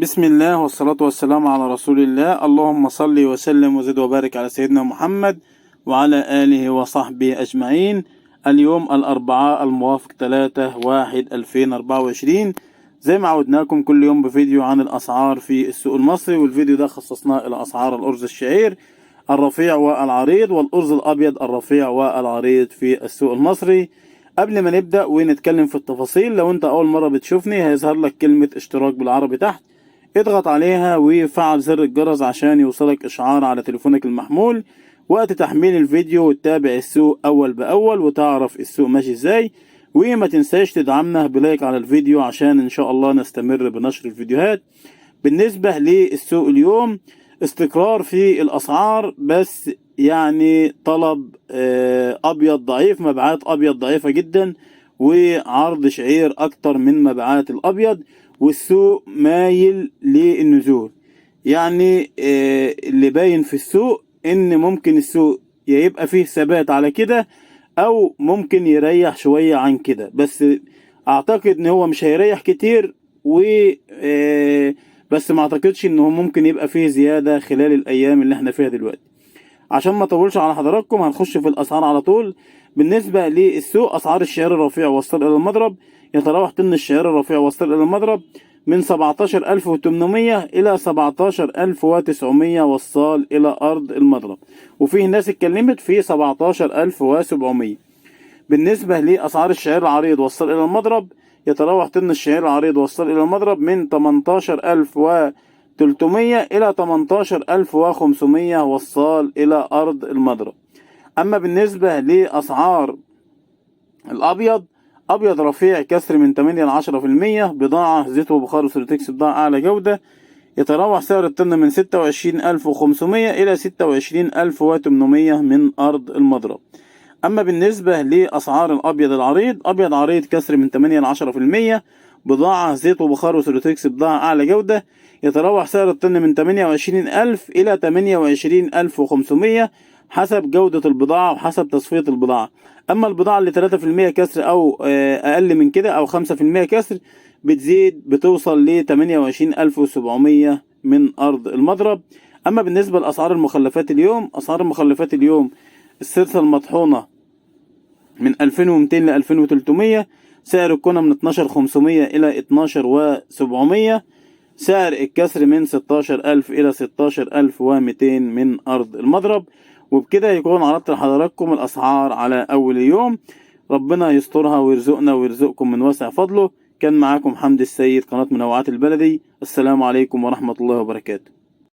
بسم الله والصلاة والسلام على رسول الله. اللهم صل وسلم وزد وبارك على سيدنا محمد وعلى آله وصحبه أجمعين. اليوم الأربعاء الموافق 3/1/2024. زي ما عودناكم كل يوم بفيديو عن الأسعار في السوق المصري، والفيديو ده خصصناه إلى أسعار الأرز الشعير الرفيع والعريض والأرز الأبيض الرفيع والعريض في السوق المصري. قبل ما نبدأ ونتكلم في التفاصيل، لو انت أول مرة بتشوفني هيظهر لك كلمة اشتراك بالعربي تحت، اضغط عليها وفعل زر الجرس عشان يوصلك اشعار على تليفونك المحمول وقت تحميل الفيديو، وتتابع السوق اول باول وتعرف السوق ماشي ازاي. وما تنساش تدعمنا بلايك على الفيديو عشان ان شاء الله نستمر بنشر الفيديوهات. بالنسبة للسوق اليوم، استقرار في الاسعار، بس يعني طلب ابيض ضعيف، مبيعات ابيض ضعيفة جدا، وعرض شعير اكتر من مبيعات الابيض، والسوق مايل للنزول. يعني اللي باين في السوق ان ممكن السوق يبقى فيه ثبات على كده او ممكن يريح شوية عن كده، بس اعتقد ان هو مش هيريح كتير، و بس ما اعتقدش ان هو ممكن يبقى فيه زيادة خلال الايام اللي احنا فيها دلوقتي. عشان ما اطولش على حضراتكم هنخش في الاسعار على طول. بالنسبة للسوق، اسعار الشعير الرفيع والصلب الى المضرب يتراوح طن الشعير الرفيع والصلب الى المضرب من 17,800 إلى 17,900 وصال إلى أرض المضرب، وفيه ناس اتكلمت في 17,700. بالنسبة لأسعار الشعير العريض والصال إلى المضرب، يتراوح طن الشعير العريض والصال إلى المضرب من 18,300 إلى 18,500 وصال إلى أرض المضرب. أما بالنسبة لأسعار الأبيض، أبيض رفيع كسر من 8 ل 10%، بضاعة زيت وبخار وسيرتكس، بضاعة أعلى جودة، يتراوح سعر الطن من 26,500 إلى 26,800 من أرض المضرب. أما بالنسبة لأسعار الأبيض العريض، أبيض عريض كسر من 8 ل 10%، بضاعة زيت وبخار وسيرتكس، بضاعة أعلى جودة، يتراوح سعر الطن من 28,000 إلى 28,500 حسب جودة البضاعة وحسب تصفية البضاعة. أما البضاعة اللي 3% كسر أو أقل من كده أو 5% كسر بتزيد، بتوصل ل 28,700 من أرض المضرب. أما بالنسبة لأسعار المخلفات اليوم، أسعار المخلفات اليوم السلسلة المطحونة من 2200 ل 2300، سعر الكونة من 12,500 إلى 12,700، سعر الكسر من 16,000 إلى 16,200 من أرض المضرب. وبكده يكون عرضت لحضراتكم الأسعار على أول يوم. ربنا يسترها ويرزقنا ويرزقكم من واسع فضله. كان معاكم حمد السيد، قناة منوعات البلدي. السلام عليكم ورحمة الله وبركاته.